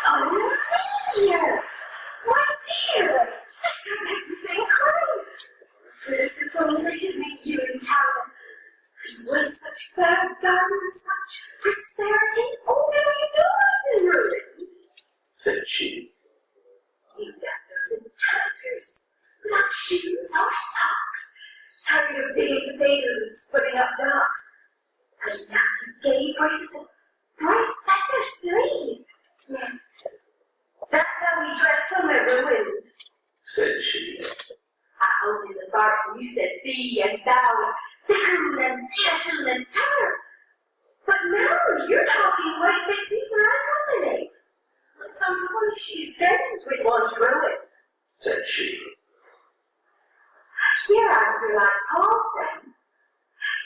Oh, dear! My dear! This does everything great! But I suppose I should meet you in town. With such fair garments, such prosperity, oh, do we know I've been ruined? Said she. You left us in tatters, without shoes or socks, tired of digging potatoes and splitting up dogs. And now you gay braces and bright feathers three. Yes, that's how we dress when we're ruined. Said she. I owned in the bargain you said thee and thou, the coon and passion and turn. But now you're talking like Bitsy for our company. At some point she's dead with one's ruin. Said she. Your eyes are like Paul's then.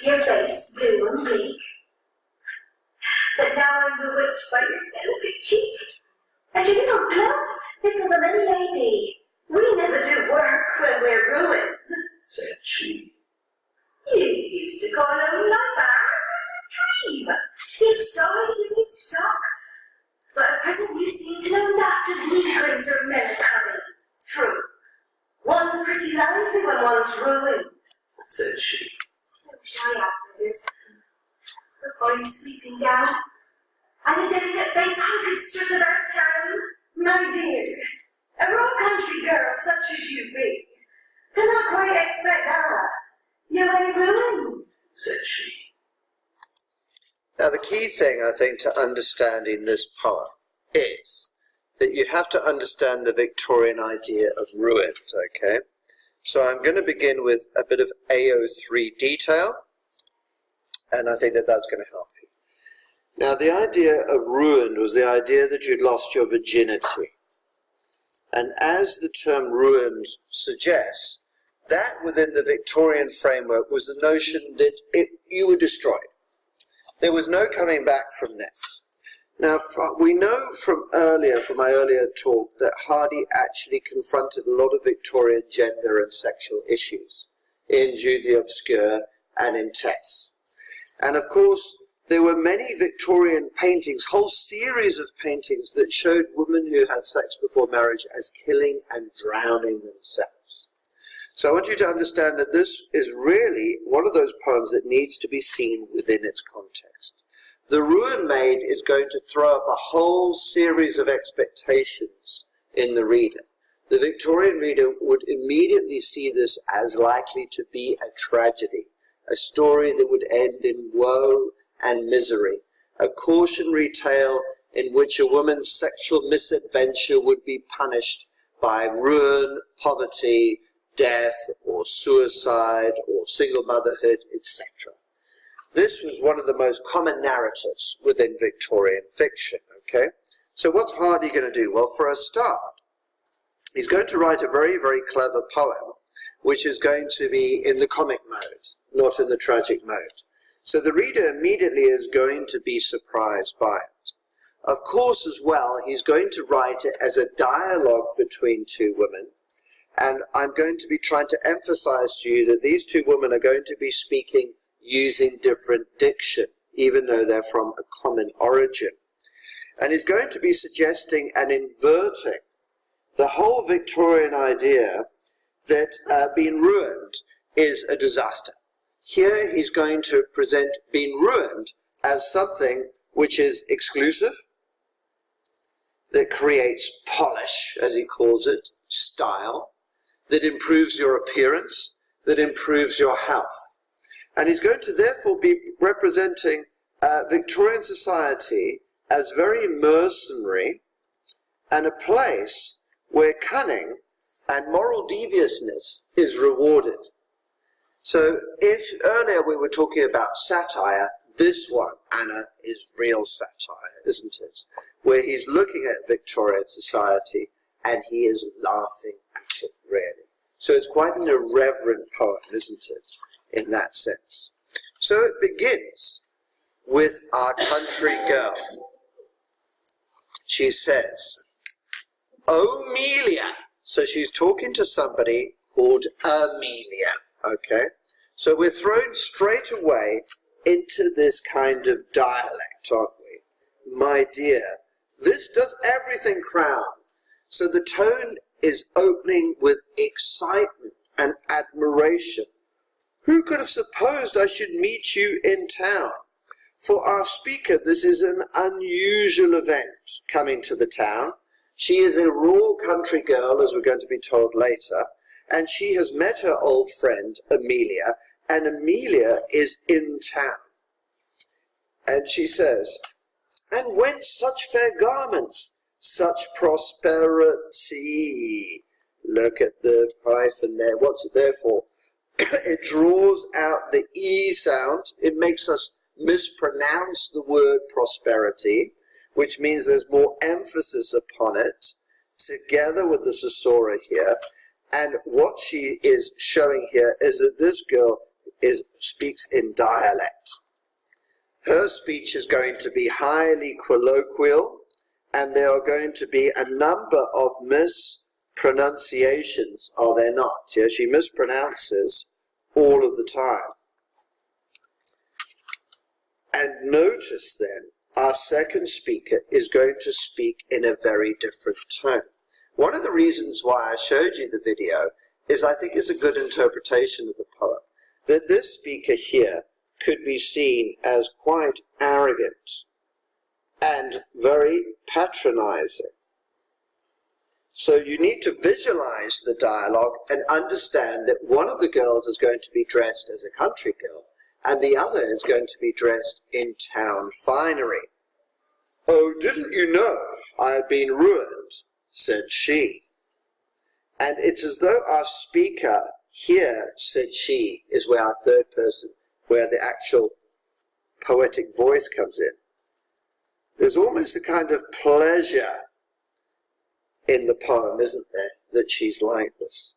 Your face blue and bleak. But now I'm bewitched by your delicate cheek. And your little gloves, little of any lady. We never do work when we're ruined. Said she. You used to go alone like that in a dream. You'd sew, you'd sock. But at present you seem to know not of weaklings or melancholy. True. One's pretty lively when one's ruined. Said she. So shy after this. The fine sweeping gown, and the delicate face orchestras of our town. My dear, a raw country girl such as you be, cannot quite expect that. You ain't ruined. Said she. Now the key thing, I think, to understanding this poem is that you have to understand the Victorian idea of ruined, okay? So I'm going to begin with a bit of AO3 detail, and I think that that's going to help you. Now the idea of ruined was the idea that you'd lost your virginity. And as the term ruined suggests, that within the Victorian framework was the notion that you were destroyed. There was no coming back from this. Now, we know from my earlier talk, that Hardy actually confronted a lot of Victorian gender and sexual issues in Jude the Obscure and in Tess. And of course, there were many Victorian paintings, whole series of paintings that showed women who had sex before marriage as killing and drowning themselves. So I want you to understand that this is really one of those poems that needs to be seen within its context. The Ruined Maid is going to throw up a whole series of expectations in the reader. The Victorian reader would immediately see this as likely to be a tragedy, a story that would end in woe and misery, a cautionary tale in which a woman's sexual misadventure would be punished by ruin, poverty, death, or suicide, or single motherhood, etc. This was one of the most common narratives within Victorian fiction, okay? So what's Hardy going to do? Well, for a start, he's going to write a very, very clever poem, which is going to be in the comic mode, not in the tragic mode. So the reader immediately is going to be surprised by it. Of course, as well, he's going to write it as a dialogue between two women, and I'm going to be trying to emphasize to you that these two women are going to be speaking using different diction, even though they're from a common origin. And he's going to be suggesting and inverting the whole Victorian idea that being ruined is a disaster. Here he's going to present being ruined as something which is exclusive, that creates polish, as he calls it, style, that improves your appearance, that improves your health. And he's going to therefore be representing Victorian society as very mercenary and a place where cunning and moral deviousness is rewarded. So if earlier we were talking about satire, this one, Anna, is real satire, isn't it? Where he's looking at Victorian society and he is laughing at it, really. So it's quite an irreverent poem, isn't it, in that sense. So it begins with our country girl. She says, "Oh, Amelia." So she's talking to somebody called Amelia, okay? So we're thrown straight away into this kind of dialect, aren't we? My dear, this does everything, Crown. So the tone is opening with excitement and admiration. Who could have supposed I should meet you in town? For our speaker, this is an unusual event coming to the town. She is a raw country girl, as we're going to be told later, and she has met her old friend, Amelia, and Amelia is in town. And she says, and whence such fair garments, such prosperity? Look at the hyphen there. What's it there for? It draws out the E sound. It makes us mispronounce the word prosperity, which means there's more emphasis upon it, together with the Sasora here. And what she is showing here is that this girl speaks in dialect. Her speech is going to be highly colloquial, and there are going to be a number of mispronunciations, are there not? Yeah, she mispronounces all of the time. And notice then, our second speaker is going to speak in a very different tone. One of the reasons why I showed you the video is I think it's a good interpretation of the poem, that this speaker here could be seen as quite arrogant and very patronizing. So you need to visualize the dialogue and understand that one of the girls is going to be dressed as a country girl and the other is going to be dressed in town finery. Oh, didn't you know I had been ruined, said she. And it's as though our speaker here, said she, is where our third person, where the actual poetic voice comes in. There's almost a kind of pleasure in the poem, isn't there, that she's like this.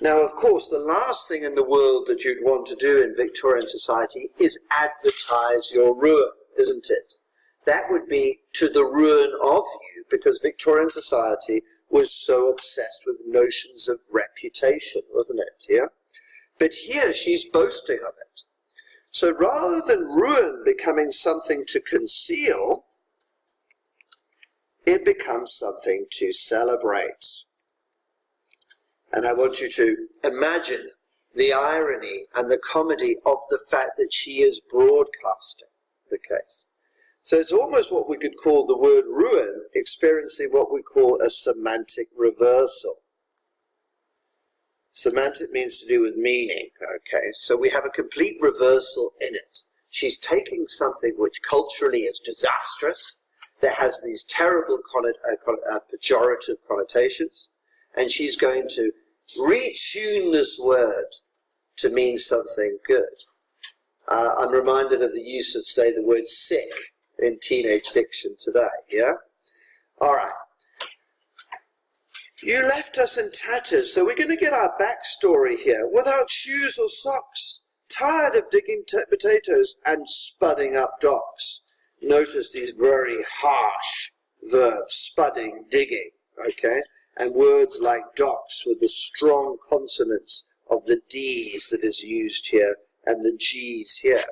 Now, of course, the last thing in the world that you'd want to do in Victorian society is advertise your ruin, isn't it? That would be to the ruin of you, because Victorian society was so obsessed with notions of reputation, wasn't it, here? But here she's boasting of it. So rather than ruin becoming something to conceal, it becomes something to celebrate. And I want you to imagine the irony and the comedy of the fact that she is broadcasting the case. So it's almost what we could call the word ruin experiencing what we call a semantic reversal. Semantic means to do with meaning, okay? So we have a complete reversal in it. She's taking something which culturally is disastrous, that has these terrible pejorative connotations, and she's going to retune this word to mean something good. I'm reminded of the use of, say, the word sick in teenage diction today, yeah? All right. You left us in tatters, so we're going to get our backstory here. Without shoes or socks, tired of digging potatoes and spudding up docks. Notice these very harsh verbs, spudding, digging, okay? And words like docks with the strong consonants of the D's that is used here and the G's here.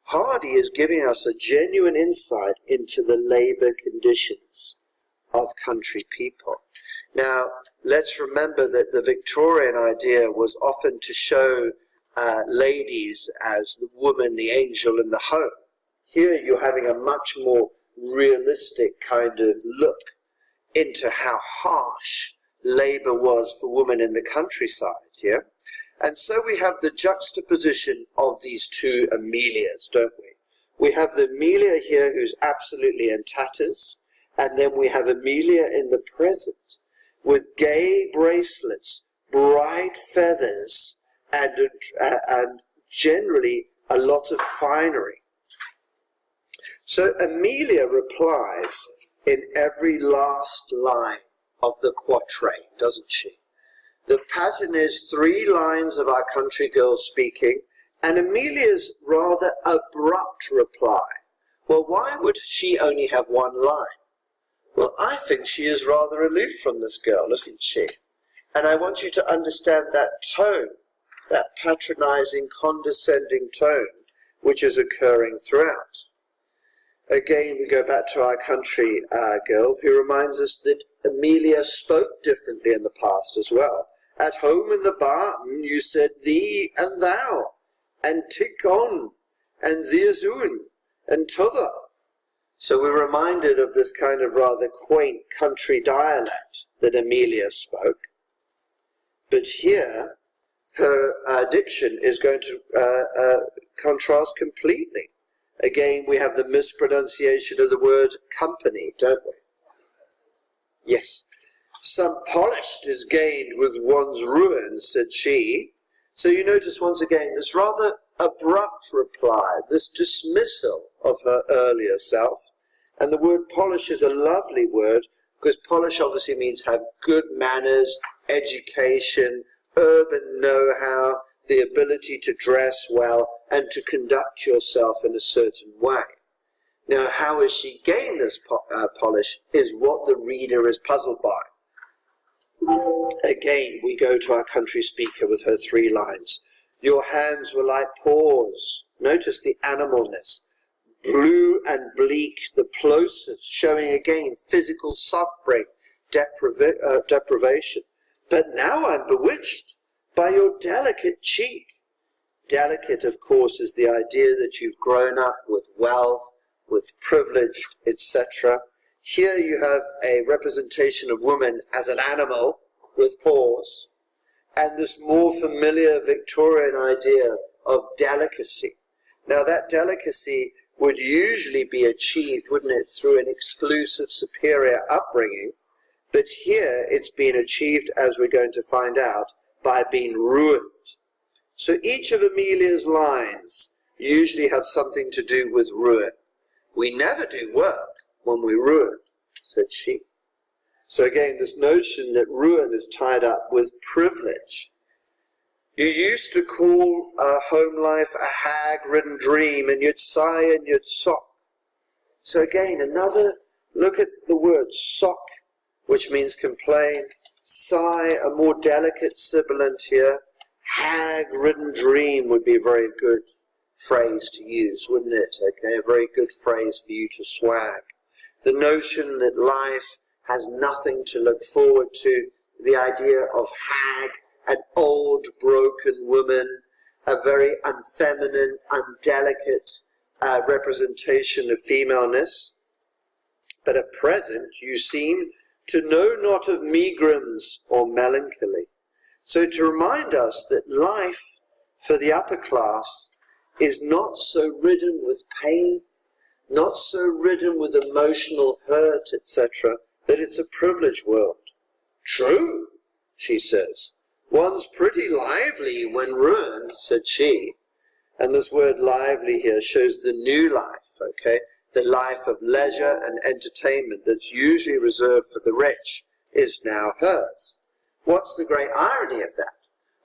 Hardy is giving us a genuine insight into the labour conditions of country people. Now, let's remember that the Victorian idea was often to show ladies as the woman, the angel in the home. Here you're having a much more realistic kind of look into how harsh labour was for women in the countryside, yeah? And so we have the juxtaposition of these two Amelias, don't we? We have the Amelia here who's absolutely in tatters, and then we have Amelia in the present with gay bracelets, bright feathers, and generally a lot of finery. So Amelia replies in every last line of the quatrain, doesn't she? The pattern is 3 lines of our country girl speaking, and Amelia's rather abrupt reply. Well, why would she only have 1 line? Well, I think she is rather aloof from this girl, isn't she? And I want you to understand that tone, that patronizing, condescending tone, which is occurring throughout. Again, we go back to our country girl who reminds us that Amelia spoke differently in the past as well. At home in the barn you said thee and thou, and tick on, and theasoon, and t'other. So we're reminded of this kind of rather quaint country dialect that Amelia spoke. But here, her diction is going to contrast completely. Again, we have the mispronunciation of the word company, don't we? Yes. Some polished is gained with one's ruin, said she. So you notice once again this rather abrupt reply, this dismissal of her earlier self. And the word polish is a lovely word, because polish obviously means have good manners, education, urban know-how, the ability to dress well, and to conduct yourself in a certain way. Now, how has she gained this polish is what the reader is puzzled by. Again, we go to our country speaker with her 3 lines. Your hands were like paws. Notice the animalness. Blue and bleak, the plosives, showing again physical suffering, deprivation. But now I'm bewitched by your delicate cheek. Delicate, of course, is the idea that you've grown up with wealth, with privilege, etc. Here you have a representation of woman as an animal with paws, and this more familiar Victorian idea of delicacy. Now that delicacy would usually be achieved, wouldn't it, through an exclusive superior upbringing, but here it's been achieved, as we're going to find out, by being ruined. So each of Amelia's lines usually have something to do with ruin. We never do work when we ruin, said she. So again, this notion that ruin is tied up with privilege. You used to call home life a hag-ridden dream, and you'd sigh and you'd sock. So again, another look at the word sock, which means complain. Sigh, a more delicate sibilant here. Hag-ridden dream would be a very good phrase to use, wouldn't it? Okay, a very good phrase for you to swag. The notion that life has nothing to look forward to, the idea of hag, an old, broken woman, a very unfeminine, undelicate representation of femaleness. But at present you seem to know not of megrims or melancholy. So to remind us that life for the upper class is not so ridden with pain, not so ridden with emotional hurt, etc., that it's a privileged world. True, she says. One's pretty lively when ruined, said she. And this word lively here shows the new life, okay? The life of leisure and entertainment that's usually reserved for the rich is now hers. What's the great irony of that?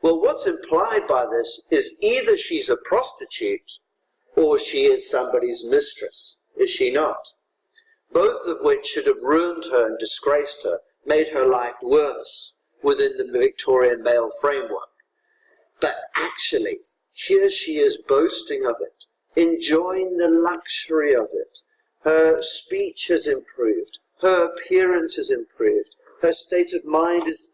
Well, what's implied by this is either she's a prostitute or she is somebody's mistress, is she not? Both of which should have ruined her and disgraced her, made her life worse within the Victorian male framework. But actually, here she is boasting of it, enjoying the luxury of it. Her speech has improved, her appearance has improved, her state of mind is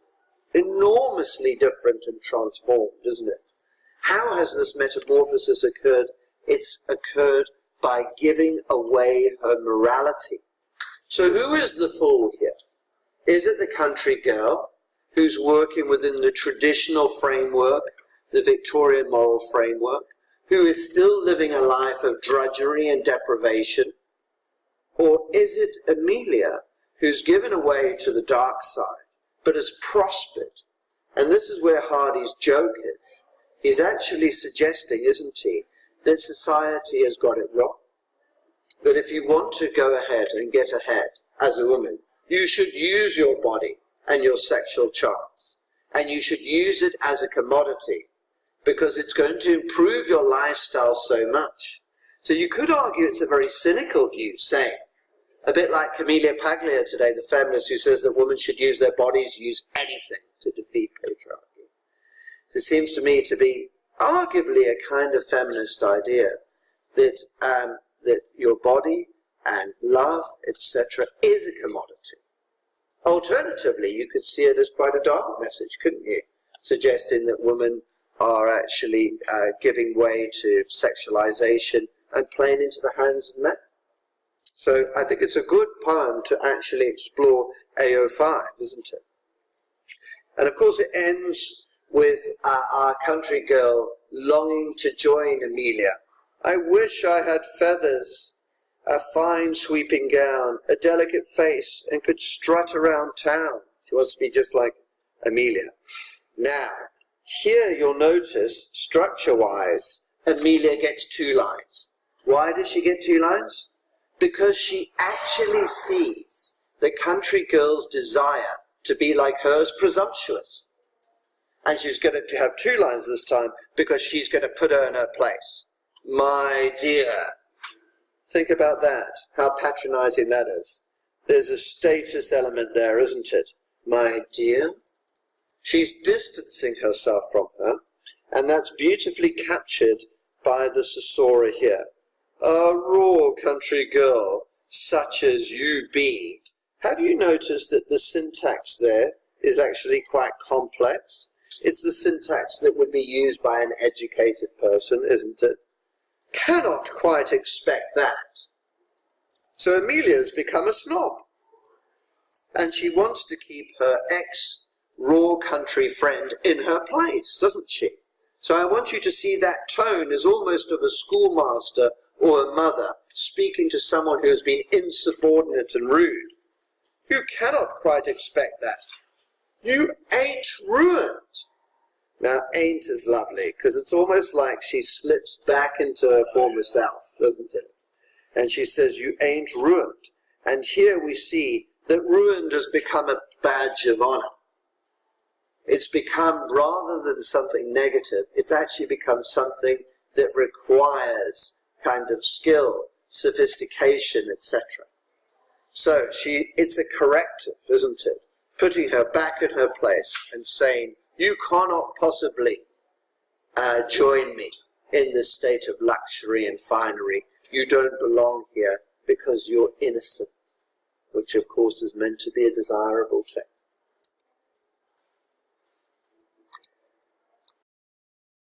enormously different and transformed, isn't it? How has this metamorphosis occurred? It's occurred by giving away her morality. So who is the fool here? Is it the country girl who's working within the traditional framework, the Victorian moral framework, who is still living a life of drudgery and deprivation? Or is it Amelia who's given away to the dark side, but has prospered? And this is where Hardy's joke is. He's actually suggesting, isn't he, that society has got it wrong. That if you want to go ahead and get ahead as a woman, you should use your body and your sexual charms. And you should use it as a commodity, because it's going to improve your lifestyle so much. So you could argue it's a very cynical view, saying, a bit like Camelia Paglia today, the feminist who says that women should use their bodies, use anything to defeat patriarchy. It seems to me to be arguably a kind of feminist idea. that your body and love, etc., is a commodity. Alternatively, you could see it as quite a dark message, couldn't you? Suggesting that women are actually giving way to sexualization and playing into the hands of men. So I think it's a good poem to actually explore AO5, isn't it? And of course it ends with our country girl longing to join Amelia. I wish I had feathers, a fine sweeping gown, a delicate face, and could strut around town. She wants to be just like Amelia. Now, here you'll notice, structure-wise, Amelia gets 2 lines. Why does she get 2 lines? Because she actually sees the country girl's desire to be like her as presumptuous. And she's going to have 2 lines this time because she's going to put her in her place. My dear. Think about that, how patronizing that is. There's a status element there, isn't it? My dear. She's distancing herself from her, and that's beautifully captured by the Sisora here. A raw country girl, such as you be. Have you noticed that the syntax there is actually quite complex? It's the syntax that would be used by an educated person, isn't it? Cannot quite expect that. So Amelia's become a snob. And she wants to keep her ex-raw country friend in her place, doesn't she? So I want you to see that tone as almost of a schoolmaster or a mother speaking to someone who has been insubordinate and rude. You cannot quite expect that. You ain't ruined. Now, ain't is lovely, because it's almost like she slips back into her former self, doesn't it? And she says, you ain't ruined. And here we see that ruined has become a badge of honor. It's become, rather than something negative, it's actually become something that requires kind of skill, sophistication, etc. So it's a corrective, isn't it? Putting her back in her place and saying, you cannot possibly join me in this state of luxury and finery. You don't belong here because you're innocent, which of course is meant to be a desirable thing.